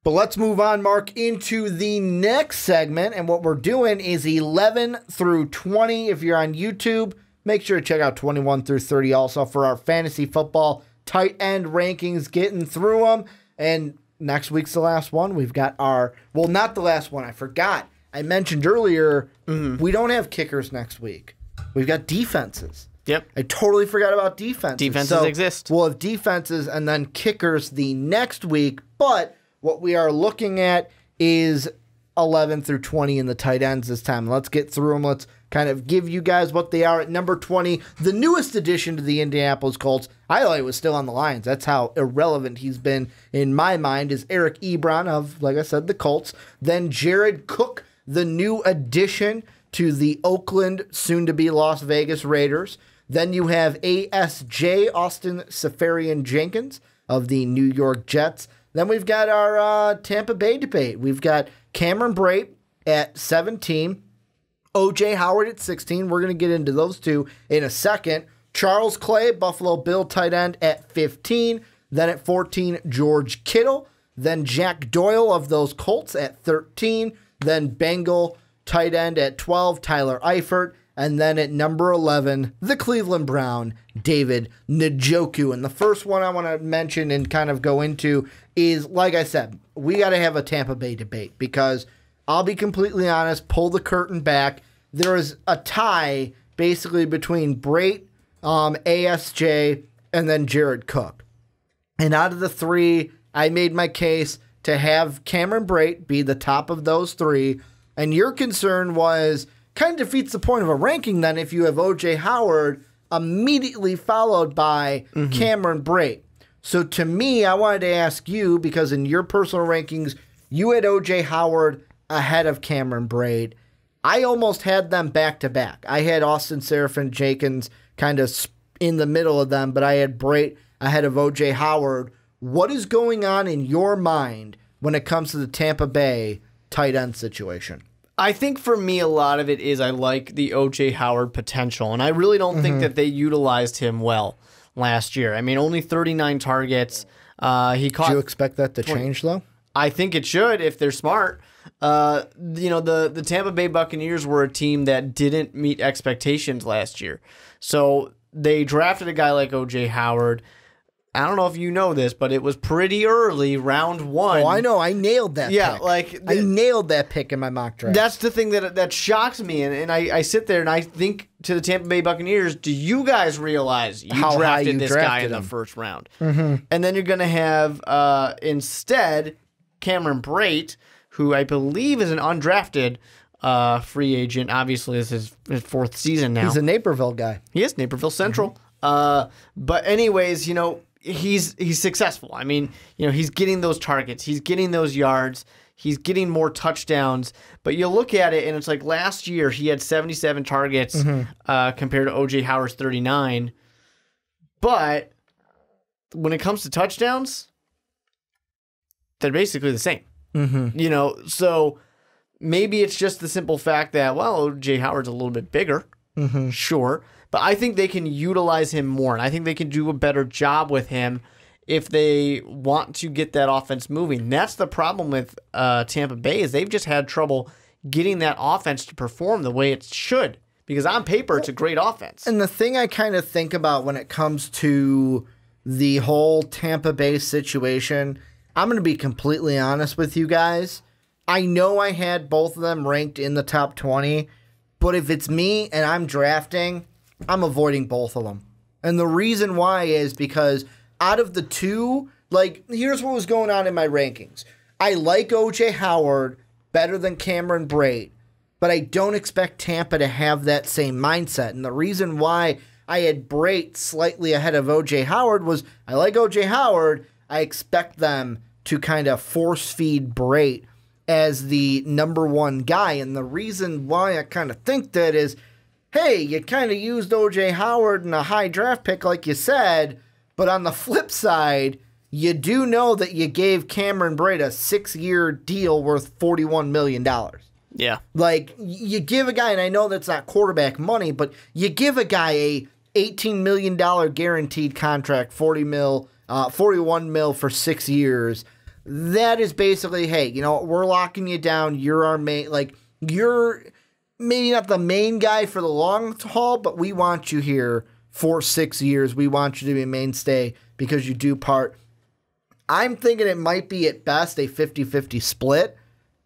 But let's move on, Mark, into the next segment. And what we're doing is 11 through 20. If you're on YouTube, make sure to check out 21 through 30 also for our fantasy football tight end rankings, getting through them. And next week's the last one. We've got our, well, not the last one. I forgot. I mentioned earlier, we don't have kickers next week. We've got defenses. Yep. I totally forgot about defenses. Defenses exist. We'll have defenses and then kickers the next week. But what we are looking at is 11 through 20 in the tight ends this time. Let's get through them. Let's kind of give you guys what they are at number 20. The newest addition to the Indianapolis Colts. I thought he was still on the Lions. That's how irrelevant he's been in my mind, is Eric Ebron of, like I said, the Colts. Then Jared Cook, the new addition to the Oakland, soon-to-be Las Vegas Raiders. Then you have ASJ, Austin Seferian-Jenkins of the New York Jets. Then we've got our Tampa Bay debate. We've got Cameron Brate at 17, O.J. Howard at 16. We're going to get into those two in a second. Charles Clay, Buffalo Bill tight end at 15. Then at 14, George Kittle. Then Jack Doyle of those Colts at 13. Then Bengal tight end at 12, Tyler Eifert. And then at number 11, the Cleveland Brown, David Njoku. And the first one I want to mention and kind of go into is, like I said, we got to have a Tampa Bay debate because I'll be completely honest, pull the curtain back. There is a tie basically between Brate, ASJ, and then Jared Cook. And out of the three, I made my case to have Cameron Brate be the top of those three. And your concern was, kind of defeats the point of a ranking then if you have O.J. Howard immediately followed by Cameron Brate. So to me, I wanted to ask you, because in your personal rankings, you had O.J. Howard ahead of Cameron Brate. I almost had them back-to-back. I had Austin Seferian-Jenkins kind of in the middle of them, but I had Brate ahead of O.J. Howard. What is going on in your mind when it comes to the Tampa Bay tight end situation? I think for me, a lot of it is I like the O.J. Howard potential, and I really don't think that they utilized him well last year. I mean, only 39 targets. He caught. Do you expect that to change, though? I think it should if they're smart. The Tampa Bay Buccaneers were a team that didn't meet expectations last year. So they drafted a guy like O.J. Howard. I don't know if you know this, but it was pretty early, round one. Oh, I know. I nailed that pick. I nailed that pick in my mock draft. That's the thing that shocks me. And I sit there and I think to the Tampa Bay Buccaneers, do you guys realize you drafted this guy in the first round? And then you're going to have instead Cameron Brate, who I believe is an undrafted free agent. Obviously, this is his fourth season now. He's a Naperville guy. He is, Naperville Central. But anyways, he's successful. I mean, he's getting those targets. He's getting those yards. He's getting more touchdowns. But you look at it, and it's like last year he had 77 targets compared to O.J. Howard's 39. But when it comes to touchdowns, they're basically the same. So maybe it's just the simple fact that, well, O.J. Howard's a little bit bigger. Sure. But I think they can utilize him more, and I think they can do a better job with him if they want to get that offense moving. That's the problem with Tampa Bay, is they've just had trouble getting that offense to perform the way it should, because on paper it's a great offense. And the thing I kind of think about when it comes to the whole Tampa Bay situation, I'm going to be completely honest with you guys. I know I had both of them ranked in the top 20, but if it's me and I'm drafting, I'm avoiding both of them. And the reason why is because out of the two, here's what was going on in my rankings. I like O.J. Howard better than Cameron Brate, but I don't expect Tampa to have that same mindset. And the reason why I had Brate slightly ahead of O.J. Howard was I like O.J. Howard. I expect them to kind of force feed Brate as the number one guy. And the reason why I kind of think that is, hey, you kind of used O.J. Howard in a high draft pick like you said, but on the flip side, you do know that you gave Cameron Brate a 6-year deal worth $41 million. Yeah. You give a guy, and I know that's not quarterback money, but you give a guy a $18 million guaranteed contract, $41 mil for 6 years. that is basically, hey, you know, we're locking you down. You're our main, like, you're maybe not the main guy for the long haul, but we want you here for 6 years. We want you to be a mainstay because you do part. I'm thinking it might be at best a 50-50 split,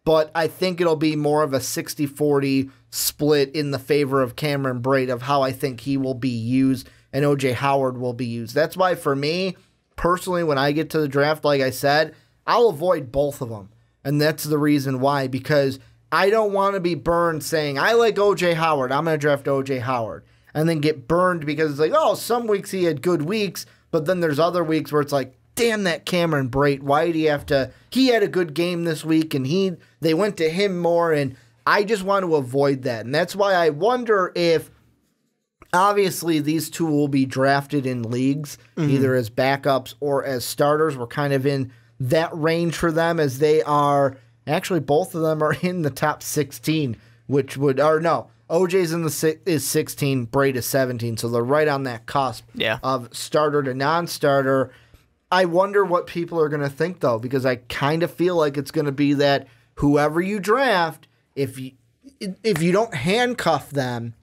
but I think it'll be more of a 60-40 split in the favor of Cameron Brate of how I think he will be used and O.J. Howard will be used. That's why for me, personally, when I get to the draft, like I said, I'll avoid both of them. And that's the reason why, because I don't want to be burned saying, I like O.J. Howard, I'm going to draft O.J. Howard. And then get burned because it's like, oh, some weeks he had good weeks, but then there's other weeks where it's like, damn that Cameron Brate, why did he have to, he had a good game this week and they went to him more, and I just want to avoid that. And that's why I wonder if, obviously these two will be drafted in leagues, either as backups or as starters. We're kind of in that range for them as they are, actually both of them are in the top 16, which would, or no, OJ's is 16, Brate is 17, so they're right on that cusp of starter to non-starter. I wonder what people are going to think, though, because I kind of feel like it's going to be that whoever you draft, if you don't handcuff them,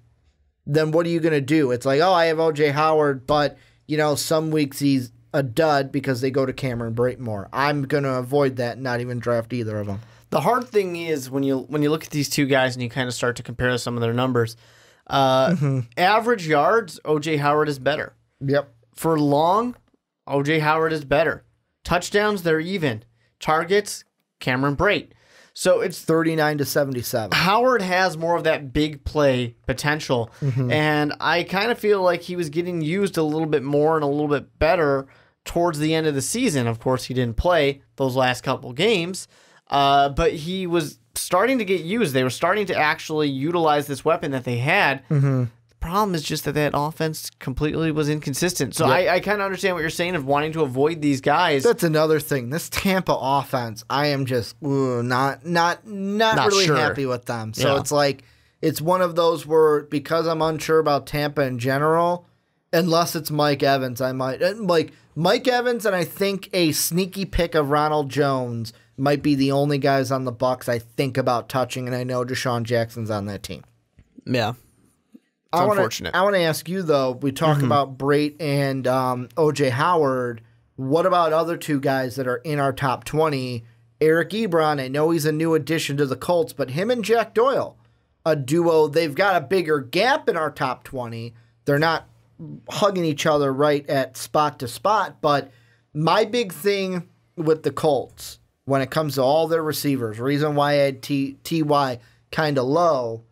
then what are you going to do? It's like, oh, I have O.J. Howard, but, you know, some weeks he's a dud because they go to Cameron Brate more. I'm going to avoid that and not even draft either of them. The hard thing is when you look at these two guys and you kind of start to compare some of their numbers, average yards, O.J. Howard is better. Yep. For long, O.J. Howard is better. Touchdowns, they're even. Targets, Cameron Brate. So it's 39-77. Howard has more of that big play potential, and I kind of feel like he was getting used a little bit more and a little bit better towards the end of the season. Of course, he didn't play those last couple games, but he was starting to get used. They were starting to actually utilize this weapon that they had. The problem is just that offense completely was inconsistent. So I kind of understand what you're saying of wanting to avoid these guys. That's another thing. This Tampa offense, I am just not really happy with them. So it's like, it's one of those where, because I'm unsure about Tampa in general, unless it's Mike Evans, I might like Mike Evans, and I think a sneaky pick of Ronald Jones might be the only guys on the Bucs I think about touching, and I know Deshaun Jackson's on that team. Yeah. Unfortunate. I want to ask you, though, we talk about Brate and O.J. Howard. What about other two guys that are in our top 20? Eric Ebron, I know he's a new addition to the Colts, but him and Jack Doyle, a duo, they've got a bigger gap in our top 20. They're not hugging each other right at spot to spot, but my big thing with the Colts, when it comes to all their receivers, reason why I had T.Y. kind of low,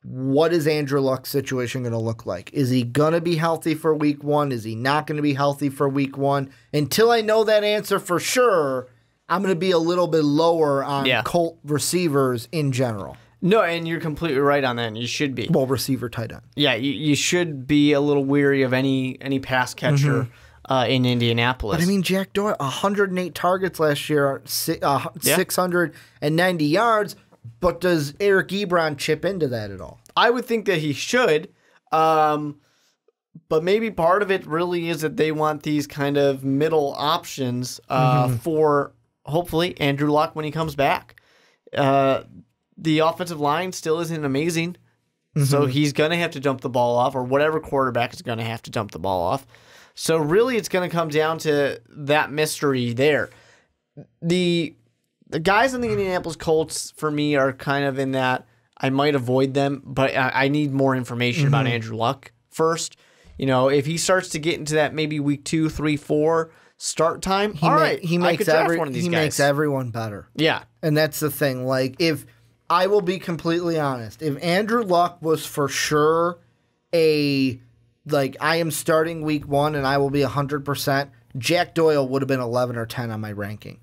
what is Andrew Luck's situation going to look like? Is he going to be healthy for week one? Is he not going to be healthy for week one? Until I know that answer for sure, I'm going to be a little bit lower on Colt receivers in general. No, and you're completely right on that, and you should be. Well, receiver, tight end. Yeah, you should be a little weary of any pass catcher in Indianapolis. But I mean, Jack Doyle, 108 targets last year, 690 yards. But does Eric Ebron chip into that at all? I would think that he should. But maybe part of it really is that they want these kind of middle options for, hopefully, Andrew Luck when he comes back. The offensive line still isn't amazing. So he's going to have to dump the ball off, or whatever quarterback is going to have to dump the ball off. So really it's going to come down to that mystery there. The guys in the Indianapolis Colts, for me, are kind of in that I might avoid them, but I need more information about Andrew Luck first. You know, if he starts to get into that maybe week 2, 3, 4 start time, he makes everyone better. Yeah. And that's the thing. Like, if I will be completely honest, if Andrew Luck was for sure I am starting week 1 and I will be 100%, Jack Doyle would have been 11 or 10 on my ranking.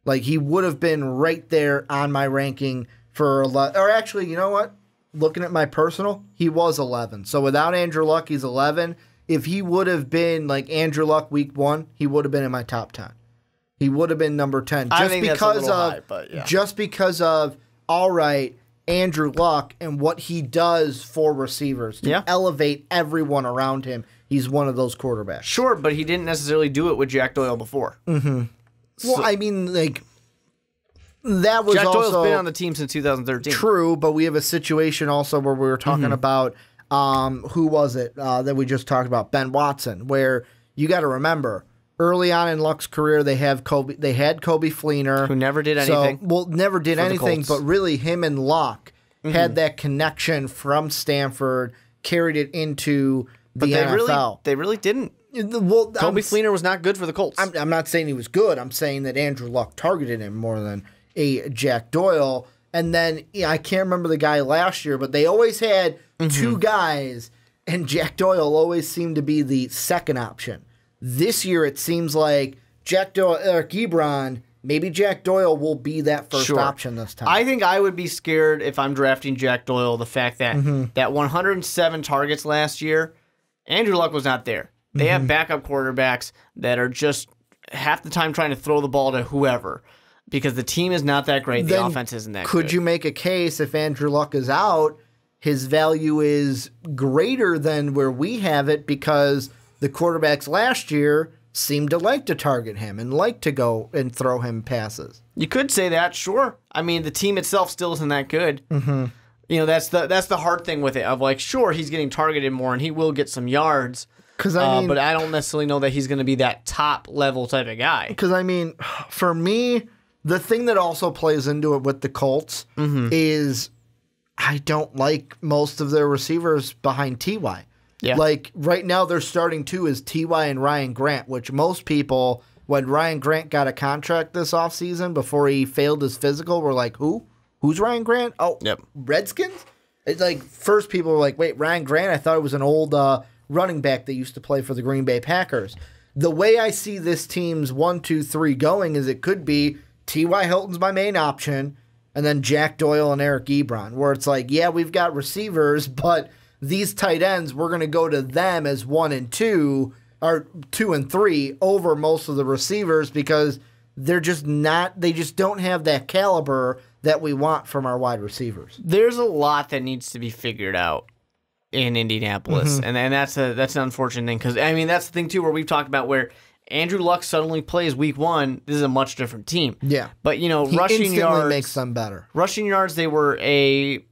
Like, he would have been right there on my ranking for 11. Or actually, you know what? Looking at my personal, he was 11. So without Andrew Luck, he's 11. If he would have been like Andrew Luck week 1, he would have been in my top 10. He would have been number 10. Just because of, all right, Andrew Luck and what he does for receivers to elevate everyone around him. He's one of those quarterbacks. Sure, but he didn't necessarily do it with Jack Doyle before. Well, I mean, like, That was Jack also Doyle's been on the team since 2013. true, but we have a situation also where we were talking about who was it that we just talked about? Ben Watson, where you got to remember early on in Luck's career they had Kobe Fleener, Who never did anything. Never did anything, but really him and Luck had that connection from Stanford, carried it into the NFL. They really didn't. Well, Kobe Fleener was not good for the Colts. I'm not saying he was good. I'm saying that Andrew Luck targeted him more than a Jack Doyle. And then I can't remember the guy last year, but they always had two guys, and Jack Doyle always seemed to be the second option. This year, it seems like Jack Doyle, Eric Ebron, maybe Jack Doyle will be that first option this time. I think I would be scared if I'm drafting Jack Doyle, the fact that that 107 targets last year, Andrew Luck was not there. They have backup quarterbacks that are just half the time trying to throw the ball to whoever because the team is not that great. The offense isn't that good. Could you make a case if Andrew Luck is out, his value is greater than where we have it because the quarterbacks last year seemed to like to target him and like to go and throw him passes? You could say that, sure. I mean, the team itself still isn't that good. You know, that's the hard thing with it. Of like, sure, he's getting targeted more and he will get some yards. But I don't necessarily know that he's going to be that top level type of guy. Because I mean, for me, the thing that also plays into it with the Colts is I don't like most of their receivers behind T.Y. Yeah. Like right now, their starting two is T.Y. and Ryan Grant, which most people, when Ryan Grant got a contract this offseason before he failed his physical, were like, who? Who's Ryan Grant? Oh, Redskins? It's like, first people were like, wait, Ryan Grant? I thought it was an old running back that used to play for the Green Bay Packers. The way I see this team's 1, 2, 3 going is it could be T.Y. Hilton's my main option, and then Jack Doyle and Eric Ebron, where it's like, yeah, we've got receivers, but these tight ends, we're going to go to them as 1 and 2, or 2 and 3 over most of the receivers because they're just not, they just don't have that caliber that we want from our wide receivers. There's a lot that needs to be figured out in Indianapolis, and that's an unfortunate thing because I mean that's the thing too where we've talked about where Andrew Luck suddenly plays week 1. This is a much different team. Yeah, but you know, he rushing yards makes them better. Rushing yards, they were a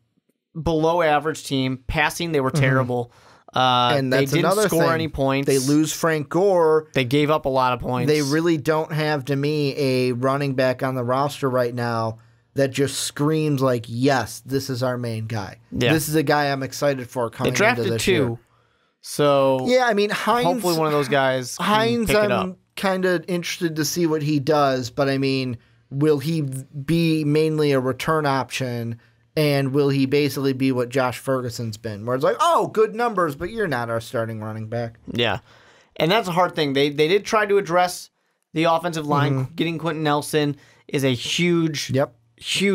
below average team. Passing, they were terrible. And that's they didn't another score thing. any points. They lose Frank Gore. They gave up a lot of points. They really don't have, to me, a running back on the roster right now that just screams like, yes, this is our main guy. Yeah. This is a guy I'm excited for coming into this year. They drafted 2. So yeah, I mean, Hines, hopefully one of those guys can pick it up. I'm kind of interested to see what he does, but I mean, will he be mainly a return option? And will he basically be what Josh Ferguson's been, where it's like, oh, good numbers, but you're not our starting running back? Yeah. And that's a hard thing. They did try to address the offensive line. Getting Quentin Nelson is a huge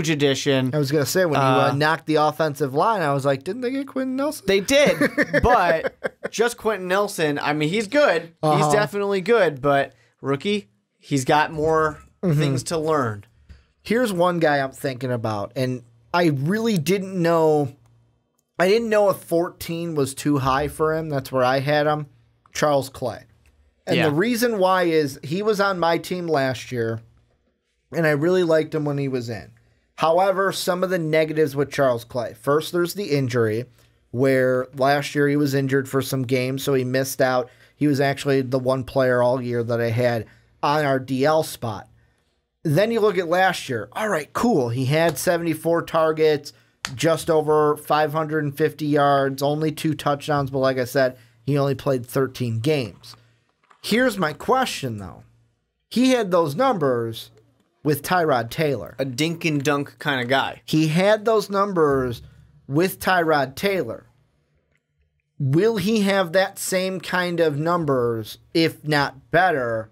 addition. I was going to say, when you knocked the offensive line, I was like, didn't they get Quentin Nelson? They did, but just Quentin Nelson, I mean, he's good. He's definitely good, but rookie, he's got more things to learn. Here's one guy I'm thinking about, and I really didn't know. I didn't know if 14 was too high for him. That's where I had him. Charles Clay. And the reason why is he was on my team last year, and I really liked him when he was in. However, some of the negatives with Charles Clay. First, there's the injury, where last year he was injured for some games, so he missed out. He was actually the one player all year that I had on our DL spot. Then you look at last year. All right, cool. He had 74 targets, just over 550 yards, only 2 touchdowns. But like I said, he only played 13 games. Here's my question, though. He had those numbers with Tyrod Taylor. A dink and dunk kind of guy. He had those numbers with Tyrod Taylor. Will he have that same kind of numbers, if not better,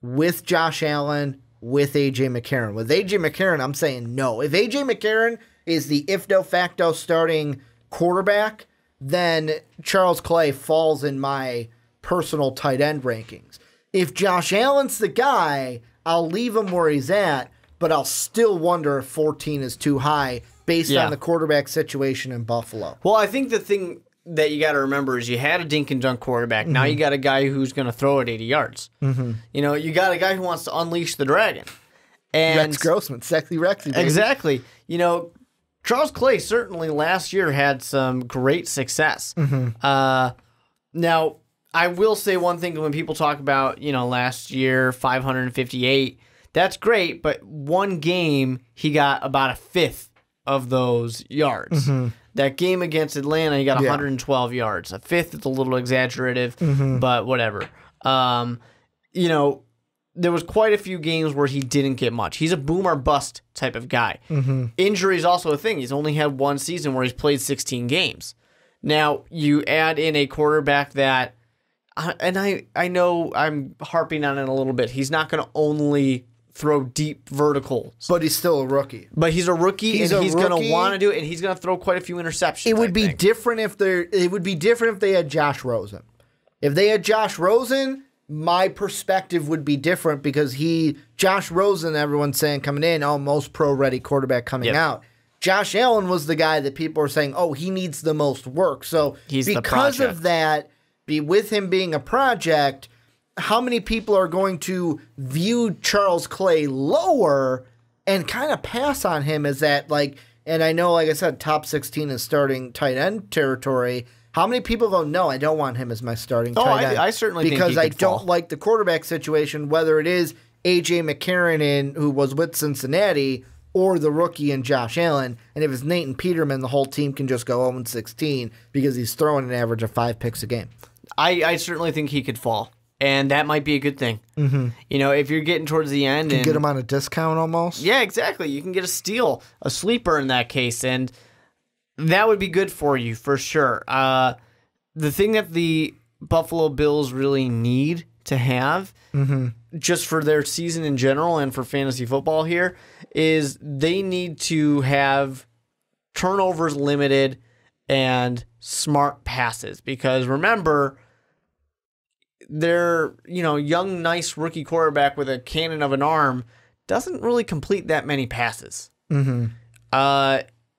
with Josh Allen, with A.J. McCarron? With A.J. McCarron, I'm saying no. If A.J. McCarron is the if de facto starting quarterback, then Charles Clay falls in my personal tight end rankings. If Josh Allen's the guy, I'll leave him where he's at, but I'll still wonder if 14 is too high based on the quarterback situation in Buffalo. Well, I think the thing that you got to remember is you had a dink and dunk quarterback. Now you got a guy who's going to throw it 80 yards. You know, you got a guy who wants to unleash the dragon. And Rex Grossman, sexy Rexy. Baby. Exactly. You know, Charles Clay certainly last year had some great success. Now, I will say one thing when people talk about, last year, 558, that's great, but one game, he got about a fifth of those yards. That game against Atlanta, he got 112 yards. A fifth is a little exaggerative, but whatever. There was quite a few games where he didn't get much. He's a boom or bust type of guy. Injury is also a thing. He's only had one season where he's played 16 games. Now, you add in a quarterback that, and I know I'm harping on it a little bit, he's not going to only throw deep verticals. But he's still a rookie. But he's a rookie, he's going to want to do it, and he's going to throw quite a few interceptions. It would be different if they had Josh Rosen. If they had Josh Rosen, my perspective would be different because Josh Rosen, everyone's saying coming in, most pro-ready quarterback coming out. Josh Allen was the guy that people are saying, he needs the most work. So because of that, with him being a project, how many people are going to view Charles Clay lower and kind of pass on him as that, and I know, like I said, top 16 is starting tight end territory. How many people go, no, I don't want him as my starting tight end? I certainly think because he I could don't fall. like the quarterback situation, whether it is A.J. McCarron, who was with Cincinnati, or the rookie in Josh Allen. And if it's Nathan Peterman, the whole team can just go 0-16 because he's throwing an average of 5 picks a game. I certainly think he could fall, and that might be a good thing. If you're getting towards the end. You can get him on a discount almost. Yeah, exactly. You can get a steal, a sleeper in that case, and that would be good for you for sure. The thing that the Buffalo Bills really need to have, just for their season in general and for fantasy football here, is they need to have turnovers limited and smart passes. Because remember, their young, nice rookie quarterback with a cannon of an arm doesn't really complete that many passes.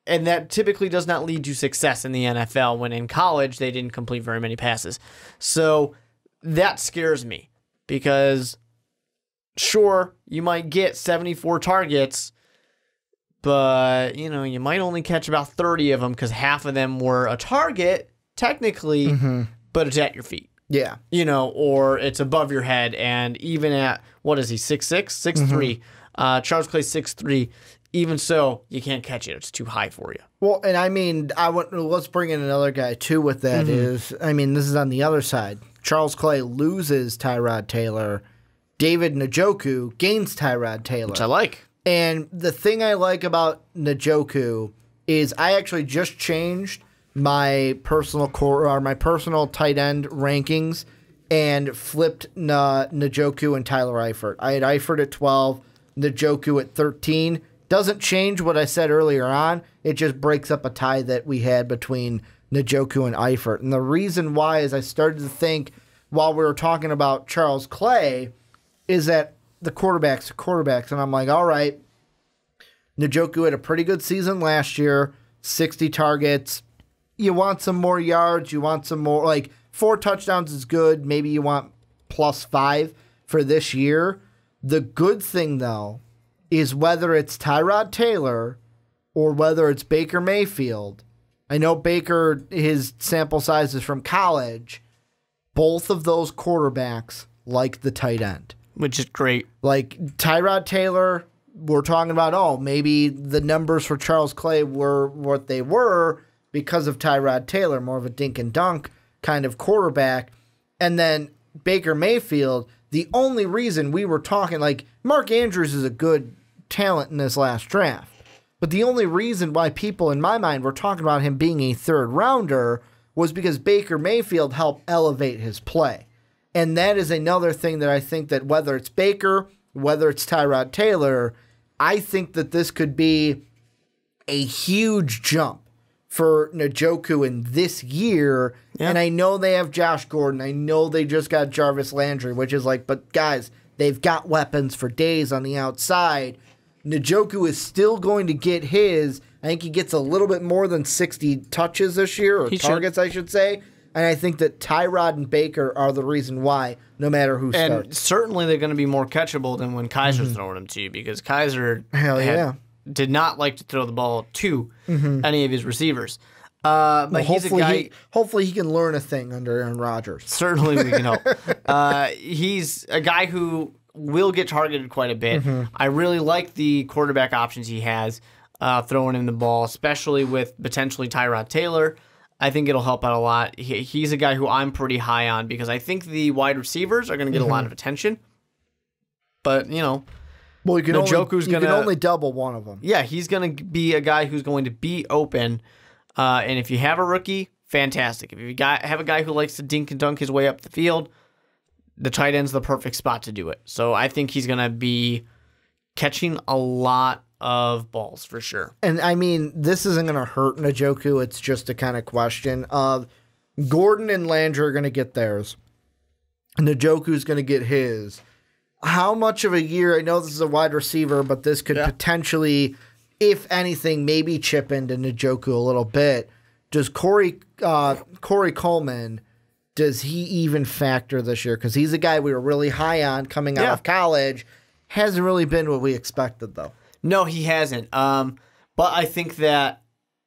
And that typically does not lead to success in the NFL, when in college they didn't complete very many passes. So that scares me because, sure, you might get 74 targets, but, you might only catch about 30 of them because half of them were a target, technically, but it's at your feet. Yeah. Or it's above your head. And even at, what is he, 6'6", 6'3", Charles Clay 6'3", even so, you can't catch it. It's too high for you. Well, and I mean, let's bring in another guy, too, with that is, this is on the other side. Charles Clay loses Tyrod Taylor. David Njoku gains Tyrod Taylor. Which I like. And the thing I like about Njoku is I actually just changed my personal tight end rankings and flipped Njoku and Tyler Eifert. I had Eifert at 12, Njoku at 13. Doesn't change what I said earlier on. It just breaks up a tie that we had between Njoku and Eifert. And the reason why is I started to think while we were talking about Charles Clay is that the quarterbacks are quarterbacks. And I'm like, all right, Njoku had a pretty good season last year, 60 targets. You want some more yards. You want some more, 4 touchdowns is good. Maybe you want +5 for this year. The good thing, though, is whether it's Tyrod Taylor or whether it's Baker Mayfield. I know Baker, his sample size is from college. Both of those quarterbacks like the tight end. Which is great. Like Tyrod Taylor, we're talking about, maybe the numbers for Charles Clay were what they were because of Tyrod Taylor, more of a dink and dunk kind of quarterback. And then Baker Mayfield, the only reason we were talking, Mark Andrews is a good talent in this last draft. But the only reason why people in my mind were talking about him being a third rounder was because Baker Mayfield helped elevate his play. And that is another thing that I think that whether it's Baker, whether it's Tyrod Taylor, I think that this could be a huge jump for Njoku in this year. Yeah. And I know they have Josh Gordon. I know they just got Jarvis Landry, which is but guys, they've got weapons for days on the outside. Njoku is still going to get his. I think he gets a little bit more than 60 touches this year, or targets, I should say. And I think that Tyrod and Baker are the reason why, no matter who starts. And certainly they're going to be more catchable than when Kaiser's throwing them to you, because Kaiser did not like to throw the ball to any of his receivers. But he's a guy. Hopefully, he can learn a thing under Aaron Rodgers. Certainly, we can hope. He's a guy who will get targeted quite a bit. I really like the quarterback options he has throwing in the ball, especially with potentially Tyrod Taylor. I think it'll help out a lot. He's a guy who I'm pretty high on because I think the wide receivers are going to get a lot of attention. But, well, you can only double one of them. Yeah, he's going to be a guy who's going to be open. And if you have a rookie, fantastic. If you have a guy who likes to dink and dunk his way up the field, the tight end's the perfect spot to do it. So I think he's going to be catching a lot of balls for sure. And I mean, this isn't going to hurt Njoku. It's just a kind of question of Gordon and Landry are going to get theirs. Njoku's going to get his. How much of a year? I know this is a wide receiver, but this could potentially, if anything, maybe chip into Njoku a little bit. Does Corey Coleman, does he even factor this year? Because he's a guy we were really high on coming out of college. Hasn't really been what we expected, though. No, he hasn't. But I think that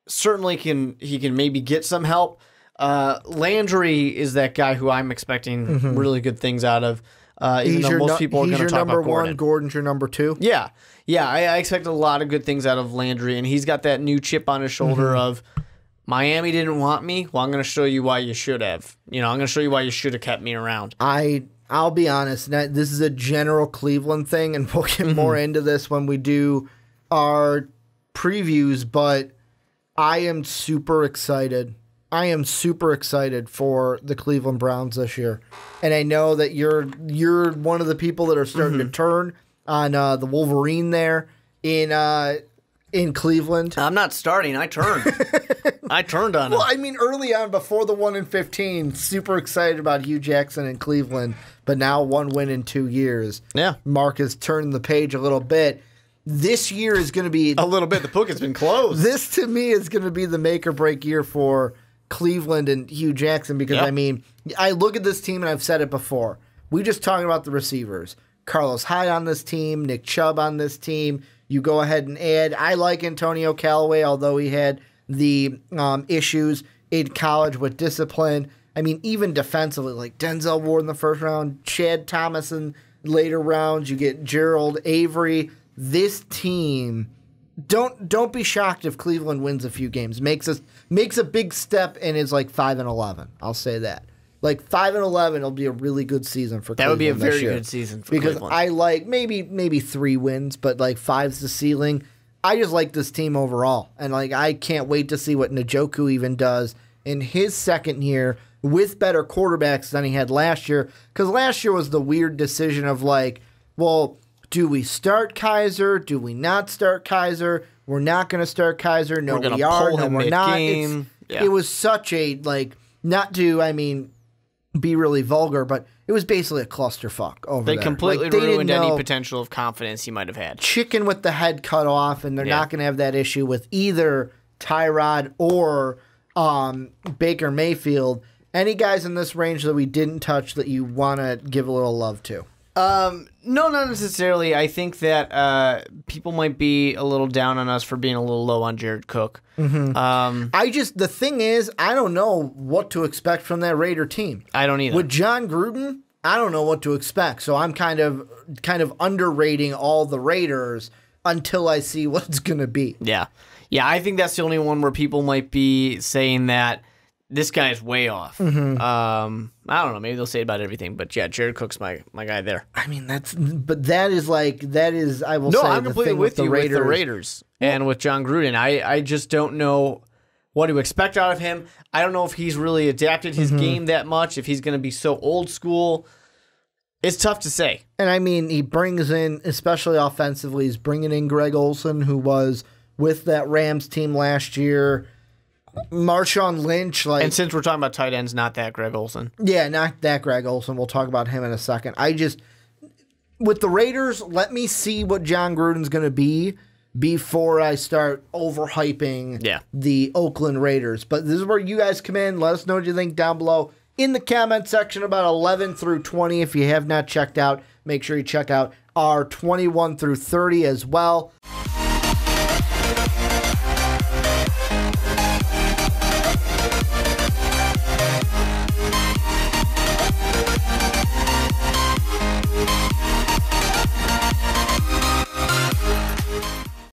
certainly he can maybe get some help. Landry is that guy who I'm expecting really good things out of. Even though most people are going to talk about Gordon. He's your number one. Gordon's your number two. Yeah. I expect a lot of good things out of Landry, and he's got that new chip on his shoulder of Miami didn't want me. Well, I'm going to show you why you should have. I'm going to show you why you should have kept me around. I'll be honest. This is a general Cleveland thing, and we'll get more into this when we do our previews, but I am super excited. I am super excited for the Cleveland Browns this year. And I know that you're one of the people that are starting to turn on the Wolverine there in Cleveland. I'm not starting. I turned. I turned on him. Well, I mean, early on, before the 1-15, super excited about Hugh Jackson in Cleveland, but now 1 win in 2 years. Yeah. Mark has turned the page a little bit. This year is going to be... A little bit. The book has been closed. This, to me, is going to be the make or break year for Cleveland and Hugh Jackson because, I mean, I look at this team, and I've said it before. We just talking about the receivers. Carlos Hyde on this team, Nick Chubb on this team. You go ahead and add. I like Antonio Callaway, although he had the issues in college with discipline. I mean, even defensively, like Denzel Ward in the first round, Chad Thomas in later rounds. You get Gerald Avery. This team, don't be shocked if Cleveland wins a few games. Makes a big step and is like 5-11. I'll say that. Like 5-11 will be a really good season for Cleveland. That would be a very good season for Cleveland. Because I like maybe 3 wins, but like 5's the ceiling. I just like this team overall. And like I can't wait to see what Njoku even does in his second year with better quarterbacks than he had last year. Because last year was the weird decision of like, well, do we start Kaiser? Do we not start Kaiser? We're not going to start Kaiser. No, we are. No, we're not. It was such a, like, not to, I mean, be really vulgar, but it was basically a clusterfuck over there. They completely ruined any potential of confidence he might have had. Chicken with the head cut off, and they're not going to have that issue with either Tyrod or Baker Mayfield. Any guys in this range that we didn't touch that you want to give a little love to? No, not necessarily. I think that people might be a little down on us for being a little low on Jared Cook. The thing is, I don't know what to expect from that Raider team. I don't either. With John Gruden, I don't know what to expect. So I'm kind of underrating all the Raiders until I see what it's going to be. Yeah. I think that's the only one where people might be saying that this guy's way off. I don't know. Maybe they'll say it about everything, but yeah, Jared Cook's my guy there. I mean, I will say, I'm completely with you with the Raiders and with John Gruden. I just don't know what to expect out of him. I don't know if he's really adapted his game that much, if he's going to be so old school. It's tough to say. And I mean, he brings in, especially offensively, he's bringing in Greg Olsen, who was with that Rams team last year. Marshawn Lynch, and since we're talking about tight ends, not that Greg Olsen. Yeah, not that Greg Olsen. We'll talk about him in a second. With the Raiders, let me see what John Gruden's going to be before I start overhyping Yeah. the Oakland Raiders. But this is where you guys come in. Let us know what you think down below in the comment section about 11 through 20. If you have not checked out, make sure you check out our 21 through 30 as well.